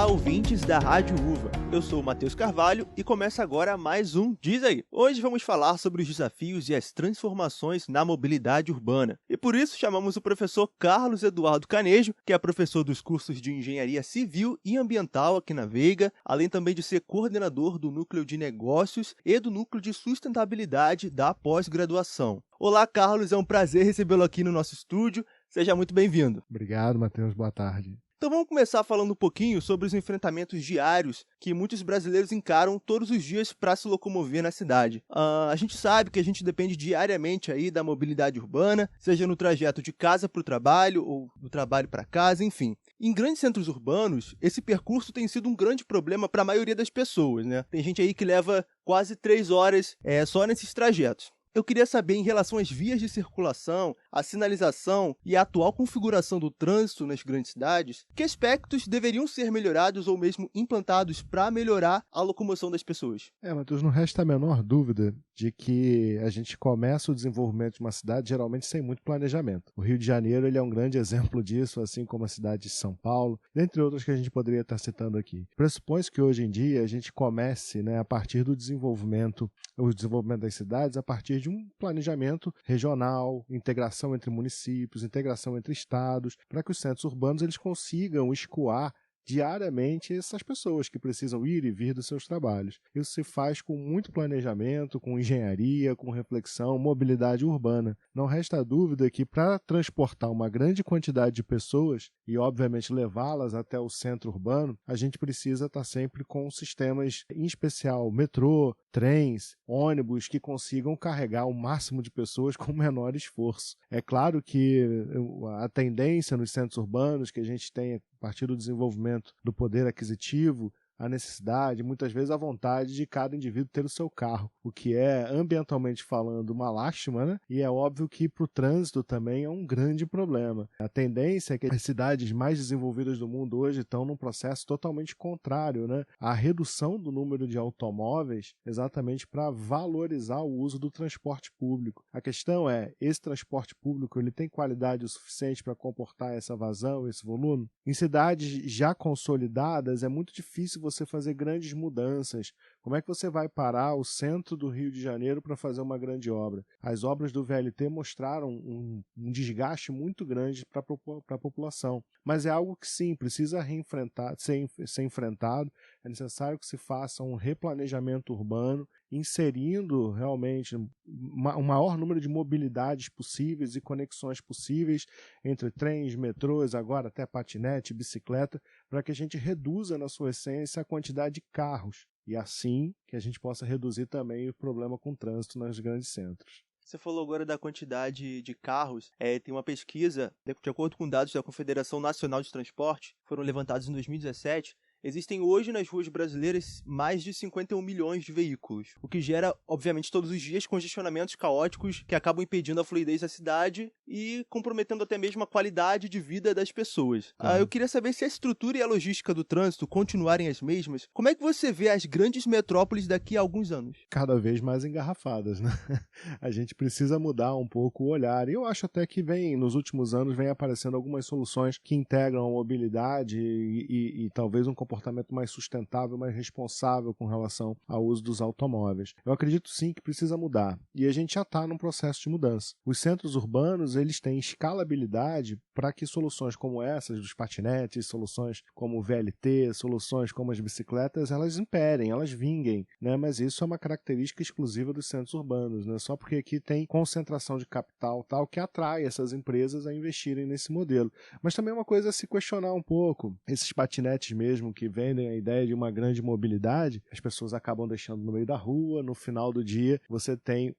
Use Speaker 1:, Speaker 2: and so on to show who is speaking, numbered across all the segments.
Speaker 1: ouvintes da Rádio Uva. Eu sou o Matheus Carvalho e começa agora mais um Diz Aí. Hoje vamos falar sobre os desafios e as transformações na mobilidade urbana. E por isso chamamos o professor Carlos Eduardo Canejo, que é professor dos cursos de Engenharia Civil e Ambiental aqui na Veiga, além também de ser coordenador do Núcleo de Negócios e do Núcleo de Sustentabilidade da pós-graduação. Olá, Carlos, é um prazer recebê-lo aqui no nosso estúdio. Seja muito bem-vindo.
Speaker 2: Obrigado, Matheus. Boa tarde.
Speaker 1: Então vamos começar falando um pouquinho sobre os enfrentamentos diários que muitos brasileiros encaram todos os dias para se locomover na cidade. A gente sabe que a gente depende diariamente aí da mobilidade urbana, seja no trajeto de casa para o trabalho ou do trabalho para casa, enfim. Em grandes centros urbanos, esse percurso tem sido um grande problema para a maioria das pessoas, né? Tem gente aí que leva quase 3 horas só nesses trajetos. Eu queria saber, em relação às vias de circulação, a sinalização e a atual configuração do trânsito nas grandes cidades, que aspectos deveriam ser melhorados ou mesmo implantados para melhorar a locomoção das pessoas?
Speaker 2: Matheus, não resta a menor dúvida de que a gente começa o desenvolvimento de uma cidade geralmente sem muito planejamento. O Rio de Janeiro ele é um grande exemplo disso, assim como a cidade de São Paulo, dentre outras que a gente poderia estar citando aqui. Pressupõe-se que hoje em dia a gente comece, a partir do desenvolvimento, o desenvolvimento das cidades, a partir de um planejamento regional, integração entre municípios, integração entre estados, para que os centros urbanos eles consigam escoar diariamente essas pessoas que precisam ir e vir dos seus trabalhos. Isso se faz com muito planejamento, com engenharia, com reflexão, mobilidade urbana. Não resta dúvida que para transportar uma grande quantidade de pessoas e, obviamente, levá-las até o centro urbano, a gente precisa estar sempre com sistemas, em especial metrô, trens, ônibus, que consigam carregar o máximo de pessoas com o menor esforço. É claro que a tendência nos centros urbanos que a gente tem a partir do desenvolvimento do poder aquisitivo, a necessidade, muitas vezes a vontade de cada indivíduo ter o seu carro, o que é, ambientalmente falando, uma lástima, E é óbvio que para o trânsito também é um grande problema. A tendência é que as cidades mais desenvolvidas do mundo hoje estão num processo totalmente contrário, A redução do número de automóveis exatamente para valorizar o uso do transporte público. A questão é, esse transporte público ele tem qualidade o suficiente para comportar essa vazão, esse volume? Em cidades já consolidadas é muito difícil você fazer grandes mudanças. Como é que você vai parar o centro do Rio de Janeiro para fazer uma grande obra? As obras do VLT mostraram um desgaste muito grande para a população. Mas é algo que sim, precisa ser enfrentado. É necessário que se faça um replanejamento urbano, inserindo realmente um maior número de mobilidades possíveis e conexões possíveis entre trens, metrôs, agora até patinete, bicicleta, para que a gente reduza na sua essência a quantidade de carros e assim que a gente possa reduzir também o problema com o trânsito nos grandes centros.
Speaker 1: Você falou agora da quantidade de carros. Tem uma pesquisa, de acordo com dados da Confederação Nacional de Transporte, foram levantados em 2017, existem hoje nas ruas brasileiras mais de 51 milhões de veículos, o que gera, obviamente, todos os dias congestionamentos caóticos que acabam impedindo a fluidez da cidade e comprometendo até mesmo a qualidade de vida das pessoas. Eu queria saber se a estrutura e a logística do trânsito continuarem as mesmas, como é que você vê as grandes metrópoles daqui a alguns anos?
Speaker 2: Cada vez mais engarrafadas, A gente precisa mudar um pouco o olhar. E eu acho até que nos últimos anos, vem aparecendo algumas soluções que integram a mobilidade e talvez um comportamento mais sustentável, mais responsável com relação ao uso dos automóveis. Eu acredito sim que precisa mudar. E a gente já está num processo de mudança. Os centros urbanos, eles têm escalabilidade para que soluções como essas, dos patinetes, soluções como o VLT, soluções como as bicicletas, elas imperem, elas vinguem, Mas isso é uma característica exclusiva dos centros urbanos, Só porque aqui tem concentração de capital tal que atrai essas empresas a investirem nesse modelo. Mas também é uma coisa a se questionar um pouco. Esses patinetes mesmo que vendem a ideia de uma grande mobilidade, as pessoas acabam deixando no meio da rua, no final do dia você tem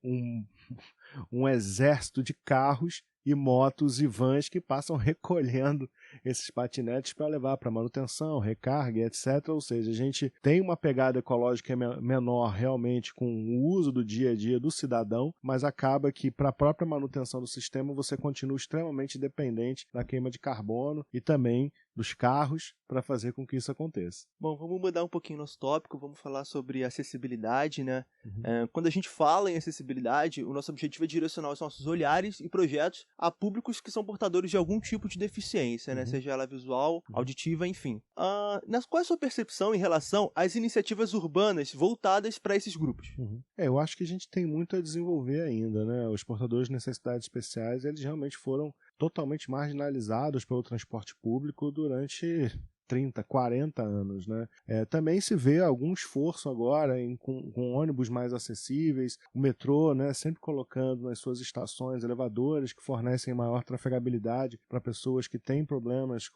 Speaker 2: um exército de carros e motos e vans que passam recolhendo esses patinetes para levar para manutenção, recarga, etc. Ou seja, a gente tem uma pegada ecológica menor realmente com o uso do dia a dia do cidadão, mas acaba que para a própria manutenção do sistema você continua extremamente dependente da queima de carbono e também dos carros para fazer com que isso aconteça.
Speaker 1: Bom, vamos mudar um pouquinho nosso tópico, vamos falar sobre acessibilidade, né?
Speaker 2: Uhum.
Speaker 1: Quando a gente fala em acessibilidade, o nosso objetivo é direcionar os nossos olhares e projetos a públicos que são portadores de algum tipo de deficiência, né?
Speaker 2: Uhum.
Speaker 1: Seja ela visual, auditiva, enfim. Qual é a sua percepção em relação às iniciativas urbanas voltadas para esses grupos?
Speaker 2: Eu acho que a gente tem muito a desenvolver ainda, né? Os portadores de necessidades especiais, eles realmente foram totalmente marginalizados pelo transporte público durante 30, 40 anos, né? Também se vê algum esforço agora com ônibus mais acessíveis, o metrô, né, sempre colocando nas suas estações elevadores que fornecem maior trafegabilidade para pessoas que têm problemas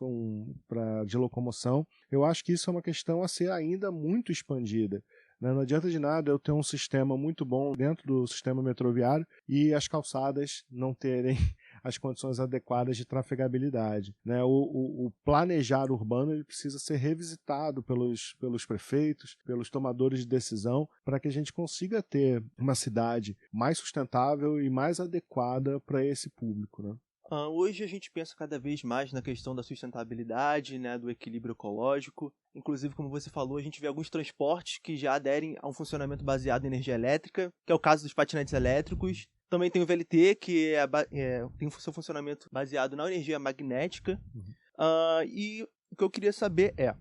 Speaker 2: de locomoção. Eu acho que isso é uma questão a ser ainda muito expandida. Não adianta de nada eu ter um sistema muito bom dentro do sistema metroviário e as calçadas não terem as condições adequadas de trafegabilidade, né? O planejar urbano ele precisa ser revisitado pelos prefeitos, pelos tomadores de decisão, para que a gente consiga ter uma cidade mais sustentável e mais adequada para esse público, né?
Speaker 1: Hoje a gente pensa cada vez mais na questão da sustentabilidade, né, do equilíbrio ecológico. Inclusive, como você falou, a gente vê alguns transportes que já aderem a um funcionamento baseado em energia elétrica, que é o caso dos patinetes elétricos. Também tem o VLT, que tem o seu funcionamento baseado na energia magnética. E o que eu queria saber é,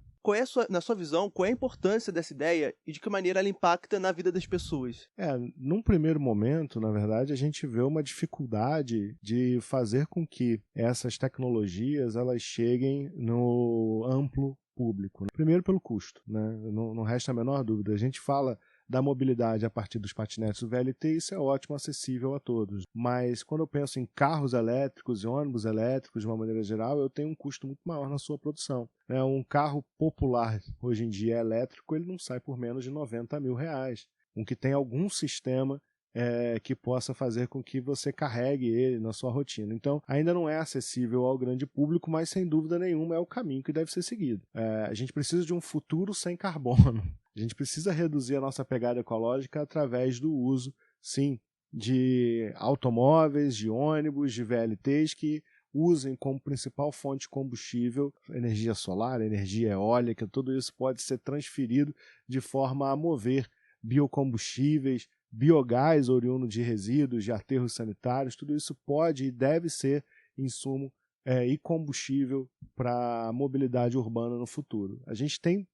Speaker 1: na sua visão, qual é a importância dessa ideia e de que maneira ela impacta na vida das pessoas?
Speaker 2: Num primeiro momento, na verdade, a gente vê uma dificuldade de fazer com que essas tecnologias elas cheguem no amplo público. Primeiro pelo custo, né? Não resta a menor dúvida. A gente fala da mobilidade a partir dos patinetes do VLT, isso é ótimo, acessível a todos. Mas quando eu penso em carros elétricos e ônibus elétricos, de uma maneira geral, eu tenho um custo muito maior na sua produção. Um carro popular, hoje em dia, elétrico, ele não sai por menos de R$90 mil. Um que tem algum sistema que possa fazer com que você carregue ele na sua rotina. Então, ainda não é acessível ao grande público, mas sem dúvida nenhuma é o caminho que deve ser seguido. A gente precisa de um futuro sem carbono. A gente precisa reduzir a nossa pegada ecológica através do uso, sim, de automóveis, de ônibus, de VLTs que usem como principal fonte de combustível energia solar, energia eólica, tudo isso pode ser transferido de forma a mover biocombustíveis, biogás oriundo de resíduos, de aterros sanitários, tudo isso pode e deve ser insumo e combustível para a mobilidade urbana no futuro. A gente tem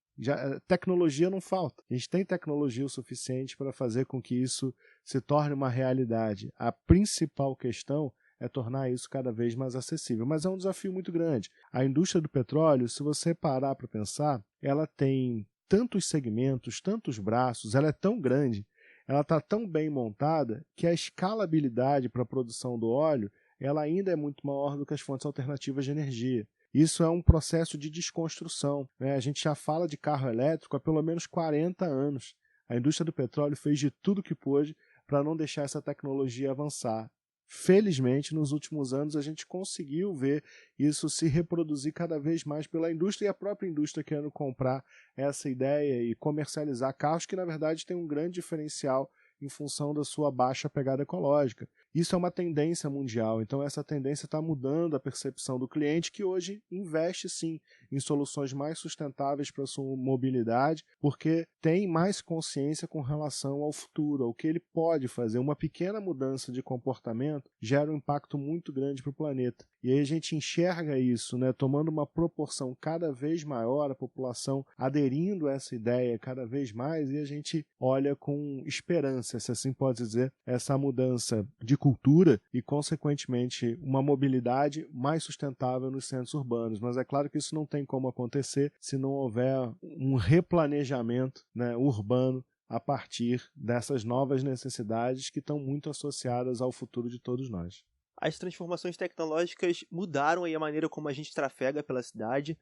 Speaker 2: tecnologia não falta. A gente tem tecnologia o suficiente para fazer com que isso se torne uma realidade. A principal questão é tornar isso cada vez mais acessível. Mas é um desafio muito grande. A indústria do petróleo, se você parar para pensar, ela tem tantos segmentos, tantos braços, ela é tão grande, ela está tão bem montada que a escalabilidade para a produção do óleo ela ainda é muito maior do que as fontes alternativas de energia. Isso é um processo de desconstrução, né? A gente já fala de carro elétrico há pelo menos 40 anos. A indústria do petróleo fez de tudo que pôde para não deixar essa tecnologia avançar. Felizmente, nos últimos anos, a gente conseguiu ver isso se reproduzir cada vez mais pela indústria e a própria indústria querendo comprar essa ideia e comercializar carros que, na verdade, têm um grande diferencial em função da sua baixa pegada ecológica. Isso é uma tendência mundial, então essa tendência está mudando a percepção do cliente que hoje investe sim em soluções mais sustentáveis para a sua mobilidade, porque tem mais consciência com relação ao futuro, ao que ele pode fazer. Uma pequena mudança de comportamento gera um impacto muito grande para o planeta. E aí a gente enxerga isso, né, tomando uma proporção cada vez maior, a população aderindo a essa ideia cada vez mais, e a gente olha com esperança, se assim pode dizer, essa mudança de cultura e, consequentemente, uma mobilidade mais sustentável nos centros urbanos. Mas é claro que isso não tem como acontecer se não houver um replanejamento, né, urbano a partir dessas novas necessidades que estão muito associadas ao futuro de todos nós.
Speaker 1: As transformações tecnológicas mudaram aí a maneira como a gente trafega pela cidade.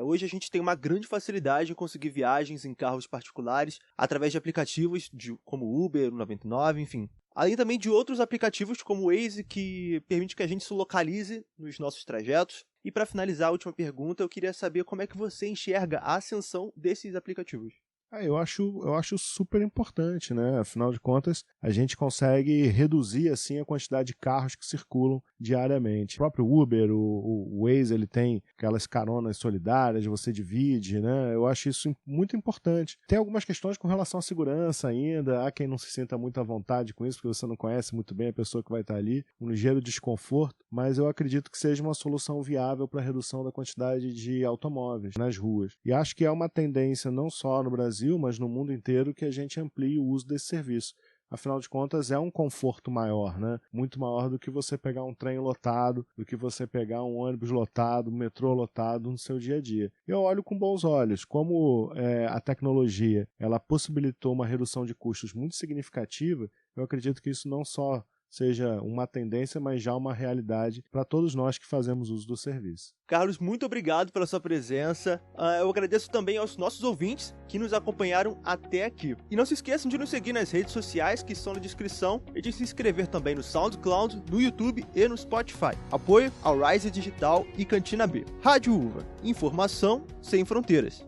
Speaker 1: Hoje a gente tem uma grande facilidade em conseguir viagens em carros particulares através de aplicativos como Uber, 99, enfim. Além também de outros aplicativos como o Waze, que permite que a gente se localize nos nossos trajetos. E para finalizar a última pergunta, eu queria saber como é que você enxerga a ascensão desses aplicativos.
Speaker 2: Eu acho super importante, né? Afinal de contas, a gente consegue reduzir assim a quantidade de carros que circulam diariamente. O próprio Uber, o Waze, ele tem aquelas caronas solidárias, você divide, né? Eu acho isso muito importante. Tem algumas questões com relação à segurança ainda, há quem não se sinta muito à vontade com isso, porque você não conhece muito bem a pessoa que vai estar ali, um ligeiro desconforto, mas eu acredito que seja uma solução viável para a redução da quantidade de automóveis nas ruas. E acho que é uma tendência não só no Brasil, mas no mundo inteiro, que a gente amplie o uso desse serviço. Afinal de contas, é um conforto maior, né? Muito maior do que você pegar um trem lotado, do que você pegar um ônibus lotado, um metrô lotado no seu dia a dia. Eu olho com bons olhos como a tecnologia ela possibilitou uma redução de custos muito significativa. Eu acredito que isso não só seja uma tendência, mas já uma realidade para todos nós que fazemos uso do serviço.
Speaker 1: Carlos, muito obrigado pela sua presença. Eu agradeço também aos nossos ouvintes que nos acompanharam até aqui. E não se esqueçam de nos seguir nas redes sociais que estão na descrição e de se inscrever também no SoundCloud, no YouTube e no Spotify. Apoio ao Rise Digital e Cantina B. Rádio Uva. Informação sem fronteiras.